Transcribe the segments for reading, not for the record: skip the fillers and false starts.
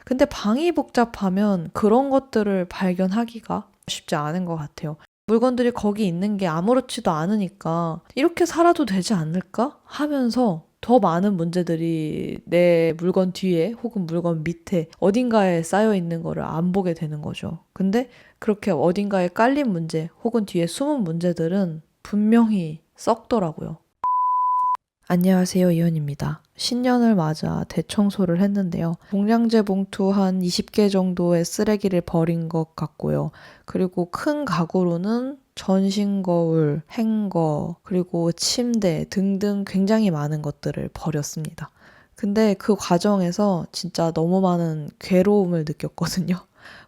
근데 방이 복잡하면 그런 것들을 발견하기가 쉽지 않은 것 같아요. 물건들이 거기 있는 게 아무렇지도 않으니까 이렇게 살아도 되지 않을까 하면서 더 많은 문제들이 내 물건 뒤에 혹은 물건 밑에 어딘가에 쌓여 있는 거를 안 보게 되는 거죠. 근데 그렇게 어딘가에 깔린 문제 혹은 뒤에 숨은 문제들은 분명히 썩더라고요. 안녕하세요, 이현입니다. 신년을 맞아 대청소를 했는데요. 종량제 봉투 한 20개 정도의 쓰레기를 버린 것 같고요. 그리고 큰 가구로는 전신 거울, 행거, 그리고 침대 등등 굉장히 많은 것들을 버렸습니다. 근데 그 과정에서 진짜 너무 많은 괴로움을 느꼈거든요.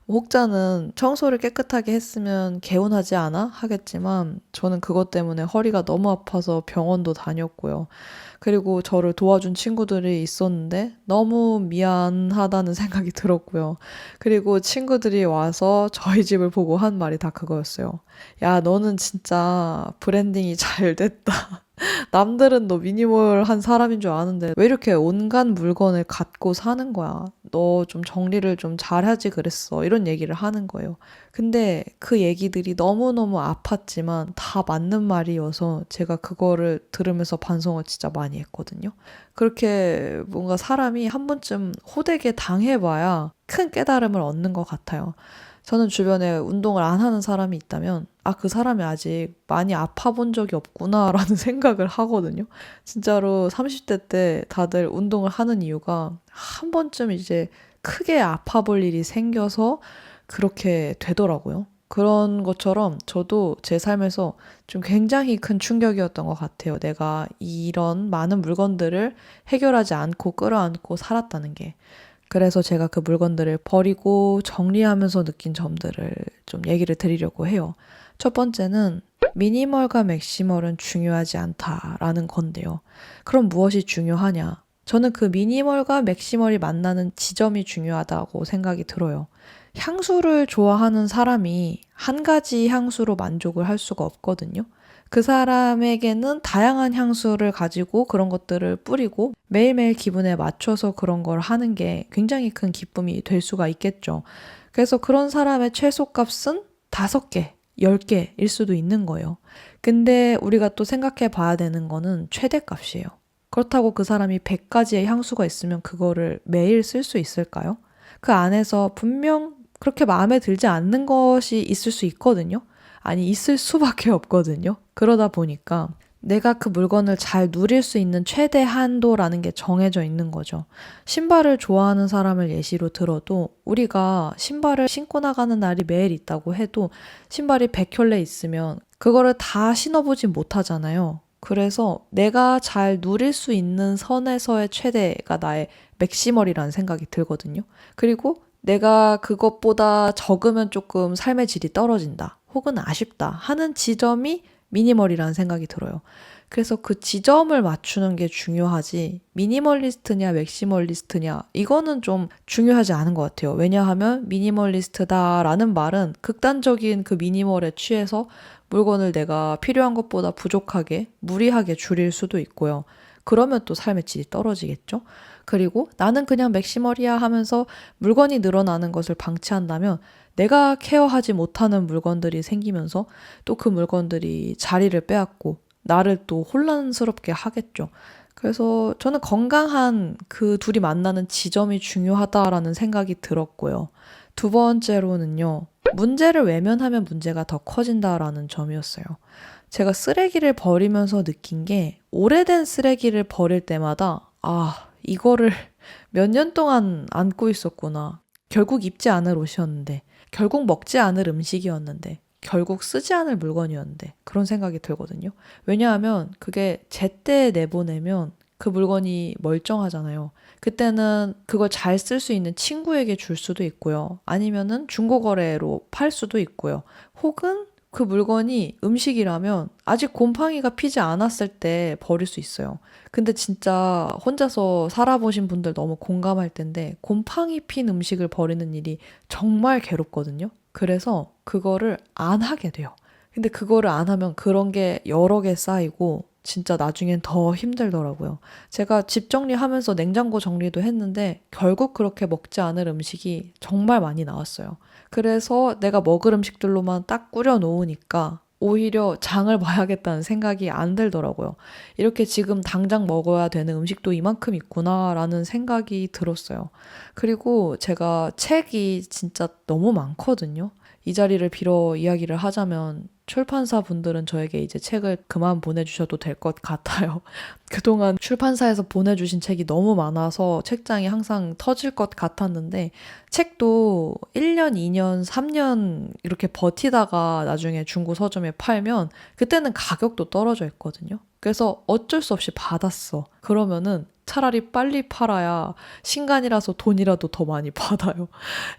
혹자는 청소를 깨끗하게 했으면 개운하지 않아? 하겠지만 저는 그것 때문에 허리가 너무 아파서 병원도 다녔고요. 그리고 저를 도와준 친구들이 있었는데 너무 미안하다는 생각이 들었고요. 그리고 친구들이 와서 저희 집을 보고 한 말이 다 그거였어요. 야, 너는 진짜 브랜딩이 잘 됐다. 남들은 너 미니멀한 사람인 줄 아는데 왜 이렇게 온갖 물건을 갖고 사는 거야? 너 좀 정리를 좀 잘하지 그랬어. 이런 얘기를 하는 거예요. 근데 그 얘기들이 너무너무 아팠지만 다 맞는 말이어서 제가 그거를 들으면서 반성을 진짜 많이 했거든요. 그렇게 뭔가 사람이 한 번쯤 호되게 당해봐야 큰 깨달음을 얻는 것 같아요. 저는 주변에 운동을 안 하는 사람이 있다면, 아, 그 사람이 아직 많이 아파 본 적이 없구나라는 생각을 하거든요. 진짜로 30대 때 다들 운동을 하는 이유가 한 번쯤 이제 크게 아파 볼 일이 생겨서 그렇게 되더라고요. 그런 것처럼 저도 제 삶에서 좀 굉장히 큰 충격이었던 것 같아요. 내가 이런 많은 물건들을 해결하지 않고 끌어안고 살았다는 게. 그래서 제가 그 물건들을 버리고 정리하면서 느낀 점들을 좀 얘기를 드리려고 해요. 첫 번째는 미니멀과 맥시멀은 중요하지 않다라는 건데요. 그럼 무엇이 중요하냐? 저는 그 미니멀과 맥시멀이 만나는 지점이 중요하다고 생각이 들어요. 향수를 좋아하는 사람이 한 가지 향수로 만족을 할 수가 없거든요. 그 사람에게는 다양한 향수를 가지고 그런 것들을 뿌리고 매일매일 기분에 맞춰서 그런 걸 하는 게 굉장히 큰 기쁨이 될 수가 있겠죠. 그래서 그런 사람의 최소값은 5개, 10개일 수도 있는 거예요. 근데 우리가 또 생각해 봐야 되는 거는 최대값이에요. 그렇다고 그 사람이 100가지의 향수가 있으면 그거를 매일 쓸 수 있을까요? 그 안에서 분명 그렇게 마음에 들지 않는 것이 있을 수 있거든요. 아니, 있을 수밖에 없거든요. 그러다 보니까 내가 그 물건을 잘 누릴 수 있는 최대 한도라는 게 정해져 있는 거죠. 신발을 좋아하는 사람을 예시로 들어도 우리가 신발을 신고 나가는 날이 매일 있다고 해도 신발이 100켤레 있으면 그거를 다 신어보진 못하잖아요. 그래서 내가 잘 누릴 수 있는 선에서의 최대가 나의 맥시멀이라는 생각이 들거든요. 그리고 내가 그것보다 적으면 조금 삶의 질이 떨어진다. 혹은 아쉽다 하는 지점이 미니멀이라는 생각이 들어요. 그래서 그 지점을 맞추는 게 중요하지 미니멀리스트냐 맥시멀리스트냐 이거는 좀 중요하지 않은 것 같아요. 왜냐하면 미니멀리스트다라는 말은 극단적인 그 미니멀에 취해서 물건을 내가 필요한 것보다 부족하게 무리하게 줄일 수도 있고요. 그러면 또 삶의 질이 떨어지겠죠. 그리고 나는 그냥 맥시멀이야 하면서 물건이 늘어나는 것을 방치한다면 내가 케어하지 못하는 물건들이 생기면서 또 그 물건들이 자리를 빼앗고 나를 또 혼란스럽게 하겠죠. 그래서 저는 건강한 그 둘이 만나는 지점이 중요하다라는 생각이 들었고요. 두 번째로는요. 문제를 외면하면 문제가 더 커진다라는 점이었어요. 제가 쓰레기를 버리면서 느낀 게 오래된 쓰레기를 버릴 때마다 이거를 몇 년 동안 안고 있었구나. 결국 입지 않을 옷이었는데, 결국 먹지 않을 음식이었는데, 결국 쓰지 않을 물건이었는데, 그런 생각이 들거든요. 왜냐하면 그게 제때 내보내면 그 물건이 멀쩡하잖아요. 그때는 그걸 잘 쓸 수 있는 친구에게 줄 수도 있고요. 아니면은 중고거래로 팔 수도 있고요. 혹은 그 물건이 음식이라면 아직 곰팡이가 피지 않았을 때 버릴 수 있어요. 근데 진짜 혼자서 살아보신 분들 너무 공감할 텐데 곰팡이 핀 음식을 버리는 일이 정말 괴롭거든요. 그래서 그거를 안 하게 돼요. 근데 그거를 안 하면 그런 게 여러 개 쌓이고 진짜 나중엔 더 힘들더라고요. 제가 집 정리하면서 냉장고 정리도 했는데 결국 그렇게 먹지 않을 음식이 정말 많이 나왔어요. 그래서 내가 먹을 음식들로만 딱 꾸려 놓으니까 오히려 장을 봐야겠다는 생각이 안 들더라고요. 이렇게 지금 당장 먹어야 되는 음식도 이만큼 있구나라는 생각이 들었어요. 그리고 제가 책이 진짜 너무 많거든요. 이 자리를 빌어 이야기를 하자면 출판사 분들은 저에게 이제 책을 그만 보내주셔도 될 것 같아요. 그동안 출판사에서 보내주신 책이 너무 많아서 책장이 항상 터질 것 같았는데 책도 1년, 2년, 3년 이렇게 버티다가 나중에 중고 서점에 팔면 그때는 가격도 떨어져 있거든요. 그래서 어쩔 수 없이 받았어. 그러면은 차라리 빨리 팔아야 신간이라서 돈이라도 더 많이 받아요.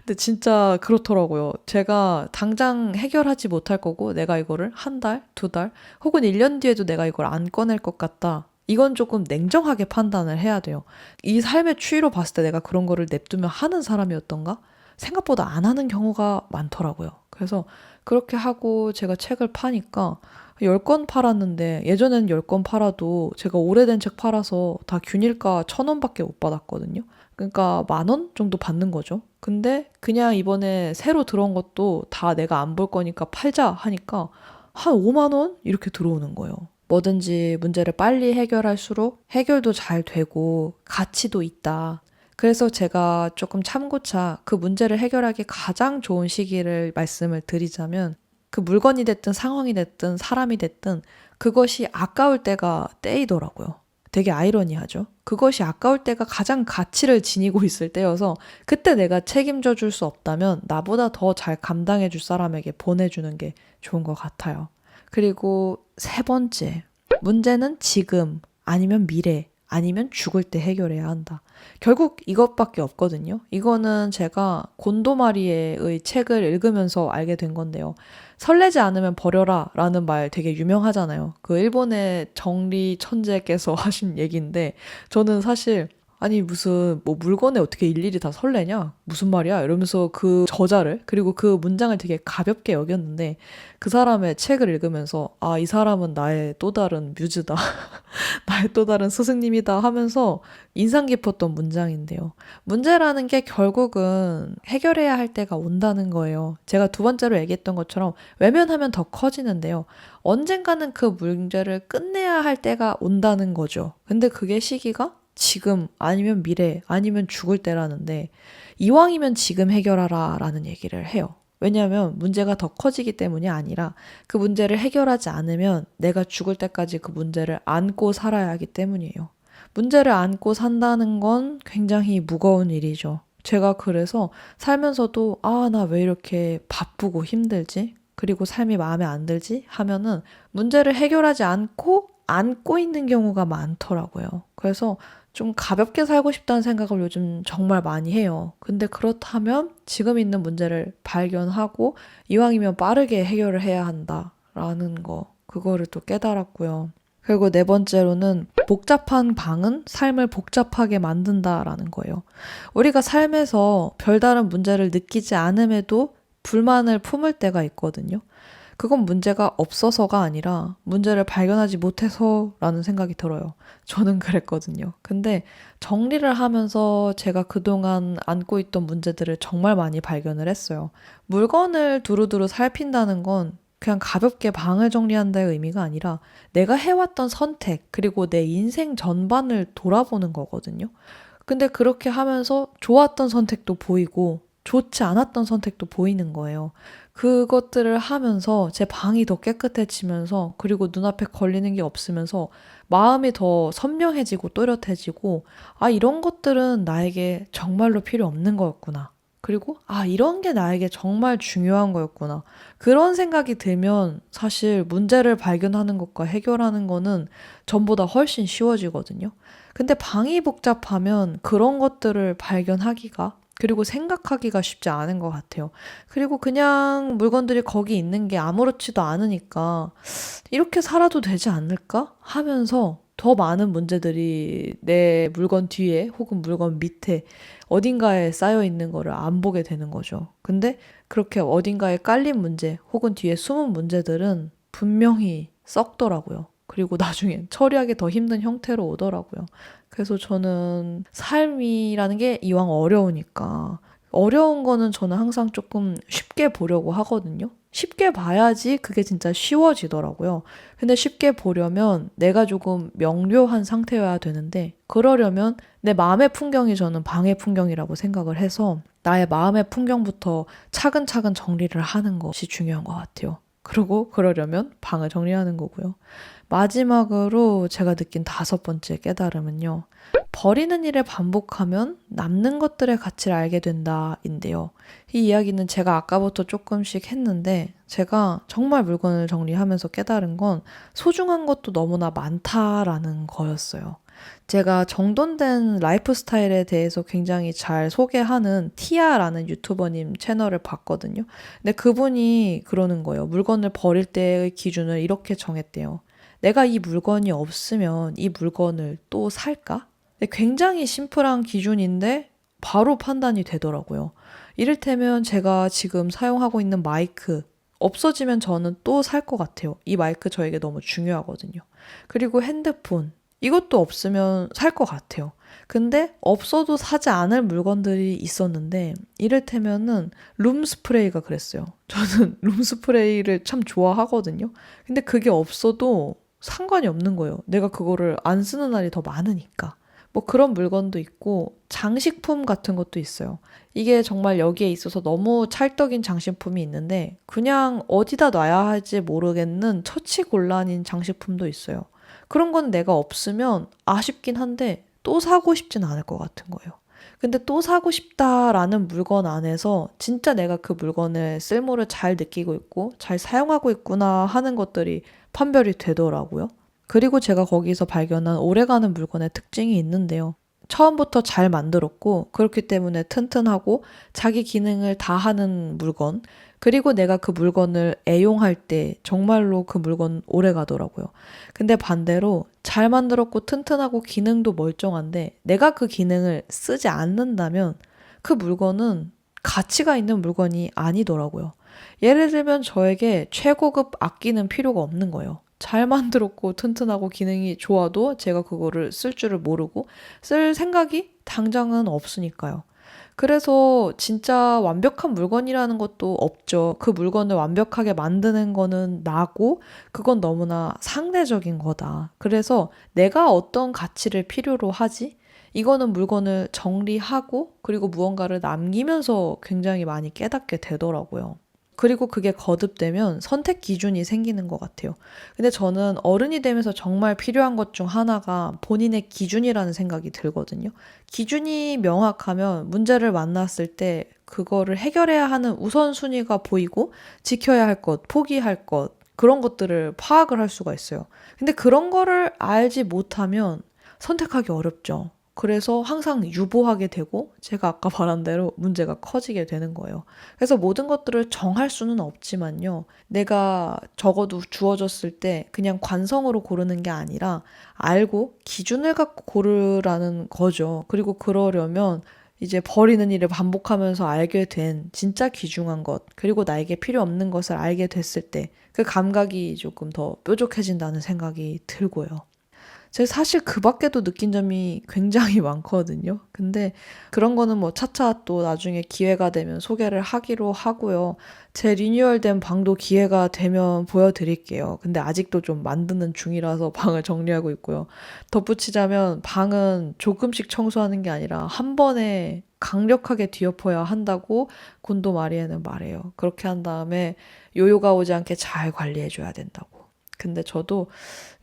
근데 진짜 그렇더라고요. 제가 당장 해결하지 못할 거고 내가 이거를 한 달, 두 달, 혹은 1년 뒤에도 내가 이걸 안 꺼낼 것 같다. 이건 조금 냉정하게 판단을 해야 돼요. 이 삶의 추이로 봤을 때 내가 그런 거를 냅두면 하는 사람이었던가? 생각보다 안 하는 경우가 많더라고요. 그래서 그렇게 하고 제가 책을 파니까 10권 팔았는데 예전에는 10권 팔아도 제가 오래된 책 팔아서 다 균일가 1,000원밖에 못 받았거든요. 그러니까 10,000원 정도 받는 거죠. 근데 그냥 이번에 새로 들어온 것도 다 내가 안 볼 거니까 팔자 하니까 한 5만 원? 이렇게 들어오는 거예요. 뭐든지 문제를 빨리 해결할수록 해결도 잘 되고 가치도 있다. 그래서 제가 조금 참고차 그 문제를 해결하기 가장 좋은 시기를 말씀을 드리자면 그 물건이 됐든 상황이 됐든 사람이 됐든 그것이 아까울 때가 때이더라고요. 되게 아이러니하죠. 그것이 아까울 때가 가장 가치를 지니고 있을 때여서 그때 내가 책임져 줄 수 없다면 나보다 더 잘 감당해 줄 사람에게 보내주는 게 좋은 것 같아요. 그리고 세 번째, 문제는 지금 아니면 미래 아니면 죽을 때 해결해야 한다. 결국 이것밖에 없거든요. 이거는 제가 곤도마리에의 책을 읽으면서 알게 된 건데요. 설레지 않으면 버려라 라는 말 되게 유명하잖아요. 그 일본의 정리 천재께서 하신 얘기인데 저는 사실 아니 무슨 뭐 물건에 어떻게 일일이 다 설레냐? 무슨 말이야? 이러면서 그 저자를 그리고 그 문장을 되게 가볍게 여겼는데 그 사람의 책을 읽으면서 아, 이 사람은 나의 또 다른 뮤즈다. 나의 또 다른 스승님이다 하면서 인상 깊었던 문장인데요. 문제라는 게 결국은 해결해야 할 때가 온다는 거예요. 제가 두 번째로 얘기했던 것처럼 외면하면 더 커지는데요. 언젠가는 그 문제를 끝내야 할 때가 온다는 거죠. 근데 그게 시기가 지금 아니면 미래 아니면 죽을 때라는데 이왕이면 지금 해결하라 라는 얘기를 해요. 왜냐하면 문제가 더 커지기 때문이 아니라 그 문제를 해결하지 않으면 내가 죽을 때까지 그 문제를 안고 살아야 하기 때문이에요. 문제를 안고 산다는 건 굉장히 무거운 일이죠. 제가 그래서 살면서도 아, 나 왜 이렇게 바쁘고 힘들지? 그리고 삶이 마음에 안 들지? 하면은 문제를 해결하지 않고 안고 있는 경우가 많더라고요. 그래서 좀 가볍게 살고 싶다는 생각을 요즘 정말 많이 해요. 근데 그렇다면 지금 있는 문제를 발견하고 이왕이면 빠르게 해결을 해야 한다라는 거, 그거를 또 깨달았고요. 그리고 네 번째로는 복잡한 방은 삶을 복잡하게 만든다라는 거예요. 우리가 삶에서 별다른 문제를 느끼지 않음에도 불만을 품을 때가 있거든요. 그건 문제가 없어서가 아니라 문제를 발견하지 못해서라는 생각이 들어요. 저는 그랬거든요. 근데 정리를 하면서 제가 그동안 안고 있던 문제들을 정말 많이 발견을 했어요. 물건을 두루두루 살핀다는 건 그냥 가볍게 방을 정리한다의 의미가 아니라 내가 해왔던 선택, 그리고 내 인생 전반을 돌아보는 거거든요. 근데 그렇게 하면서 좋았던 선택도 보이고 좋지 않았던 선택도 보이는 거예요. 그것들을 하면서 제 방이 더 깨끗해지면서 그리고 눈앞에 걸리는 게 없으면서 마음이 더 선명해지고 또렷해지고 아, 이런 것들은 나에게 정말로 필요 없는 거였구나. 그리고 아, 이런 게 나에게 정말 중요한 거였구나. 그런 생각이 들면 사실 문제를 발견하는 것과 해결하는 거는 전보다 훨씬 쉬워지거든요. 근데 방이 복잡하면 그런 것들을 발견하기가 그리고 생각하기가 쉽지 않은 것 같아요. 그리고 그냥 물건들이 거기 있는 게 아무렇지도 않으니까 이렇게 살아도 되지 않을까 하면서 더 많은 문제들이 내 물건 뒤에 혹은 물건 밑에 어딘가에 쌓여 있는 거를 안 보게 되는 거죠. 근데 그렇게 어딘가에 깔린 문제 혹은 뒤에 숨은 문제들은 분명히 썩더라고요. 그리고 나중엔 처리하기 더 힘든 형태로 오더라고요. 그래서 저는 삶이라는 게 이왕 어려우니까 어려운 거는 저는 항상 조금 쉽게 보려고 하거든요. 쉽게 봐야지 그게 진짜 쉬워지더라고요. 근데 쉽게 보려면 내가 조금 명료한 상태여야 되는데 그러려면 내 마음의 풍경이 저는 방의 풍경이라고 생각을 해서 나의 마음의 풍경부터 차근차근 정리를 하는 것이 중요한 것 같아요. 그리고 그러려면 방을 정리하는 거고요. 마지막으로 제가 느낀 5번째 깨달음은요. 버리는 일을 반복하면 남는 것들의 가치를 알게 된다인데요. 이 이야기는 제가 아까부터 조금씩 했는데 제가 정말 물건을 정리하면서 깨달은 건 소중한 것도 너무나 많다라는 거였어요. 제가 정돈된 라이프 스타일에 대해서 굉장히 잘 소개하는 티아라는 유튜버님 채널을 봤거든요. 근데 그분이 그러는 거예요. 물건을 버릴 때의 기준을 이렇게 정했대요. 내가 이 물건이 없으면 이 물건을 또 살까? 굉장히 심플한 기준인데 바로 판단이 되더라고요. 이를테면 제가 지금 사용하고 있는 마이크 없어지면 저는 또 살 것 같아요. 이 마이크 저에게 너무 중요하거든요. 그리고 핸드폰 이것도 없으면 살 것 같아요. 근데 없어도 사지 않을 물건들이 있었는데 이를테면은 룸스프레이가 그랬어요. 저는 룸스프레이를 참 좋아하거든요. 근데 그게 없어도 상관이 없는 거예요. 내가 그거를 안 쓰는 날이 더 많으니까. 뭐 그런 물건도 있고 장식품 같은 것도 있어요. 이게 정말 여기에 있어서 너무 찰떡인 장식품이 있는데 그냥 어디다 놔야 할지 모르겠는 처치곤란인 장식품도 있어요. 그런 건 내가 없으면 아쉽긴 한데 또 사고 싶진 않을 것 같은 거예요. 근데 또 사고 싶다라는 물건 안에서 진짜 내가 그 물건의 쓸모를 잘 느끼고 있고 잘 사용하고 있구나 하는 것들이 판별이 되더라고요. 그리고 제가 거기서 발견한 오래가는 물건의 특징이 있는데요. 처음부터 잘 만들었고 그렇기 때문에 튼튼하고 자기 기능을 다 하는 물건, 그리고 내가 그 물건을 애용할 때 정말로 그 물건 오래 가더라고요. 근데 반대로 잘 만들었고 튼튼하고 기능도 멀쩡한데 내가 그 기능을 쓰지 않는다면 그 물건은 가치가 있는 물건이 아니더라고요. 예를 들면 저에게 최고급 악기는 필요가 없는 거예요. 잘 만들었고 튼튼하고 기능이 좋아도 제가 그거를 쓸 줄을 모르고 쓸 생각이 당장은 없으니까요. 그래서 진짜 완벽한 물건이라는 것도 없죠. 그 물건을 완벽하게 만드는 거는 나고 그건 너무나 상대적인 거다. 그래서 내가 어떤 가치를 필요로 하지? 이거는 물건을 정리하고 그리고 무언가를 남기면서 굉장히 많이 깨닫게 되더라고요. 그리고 그게 거듭되면 선택 기준이 생기는 것 같아요. 근데 저는 어른이 되면서 정말 필요한 것 중 하나가 본인의 기준이라는 생각이 들거든요. 기준이 명확하면 문제를 만났을 때 그거를 해결해야 하는 우선순위가 보이고 지켜야 할 것, 포기할 것, 그런 것들을 파악을 할 수가 있어요. 근데 그런 거를 알지 못하면 선택하기 어렵죠. 그래서 항상 유보하게 되고 제가 아까 말한 대로 문제가 커지게 되는 거예요. 그래서 모든 것들을 정할 수는 없지만요. 내가 적어도 주어졌을 때 그냥 관성으로 고르는 게 아니라 알고 기준을 갖고 고르라는 거죠. 그리고 그러려면 이제 버리는 일을 반복하면서 알게 된 진짜 귀중한 것, 그리고 나에게 필요 없는 것을 알게 됐을 때 그 감각이 조금 더 뾰족해진다는 생각이 들고요. 제가 사실 그 밖에도 느낀 점이 굉장히 많거든요. 근데 그런 거는 뭐 차차 또 나중에 기회가 되면 소개를 하기로 하고요. 제 리뉴얼된 방도 기회가 되면 보여드릴게요. 근데 아직도 좀 만드는 중이라서 방을 정리하고 있고요. 덧붙이자면 방은 조금씩 청소하는 게 아니라 한 번에 강력하게 뒤엎어야 한다고 곤도 마리에는 말해요. 그렇게 한 다음에 요요가 오지 않게 잘 관리해줘야 된다고. 근데 저도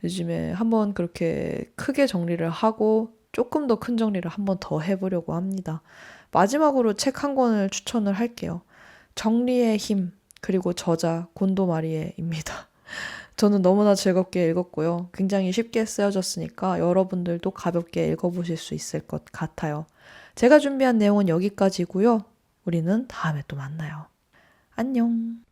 요즘에 한번 그렇게 크게 정리를 하고 조금 더 큰 정리를 한번 더 해보려고 합니다. 마지막으로 책 한 권을 추천을 할게요. 정리의 힘, 그리고 저자 곤도 마리에입니다. 저는 너무나 즐겁게 읽었고요. 굉장히 쉽게 쓰여졌으니까 여러분들도 가볍게 읽어보실 수 있을 것 같아요. 제가 준비한 내용은 여기까지고요. 우리는 다음에 또 만나요. 안녕.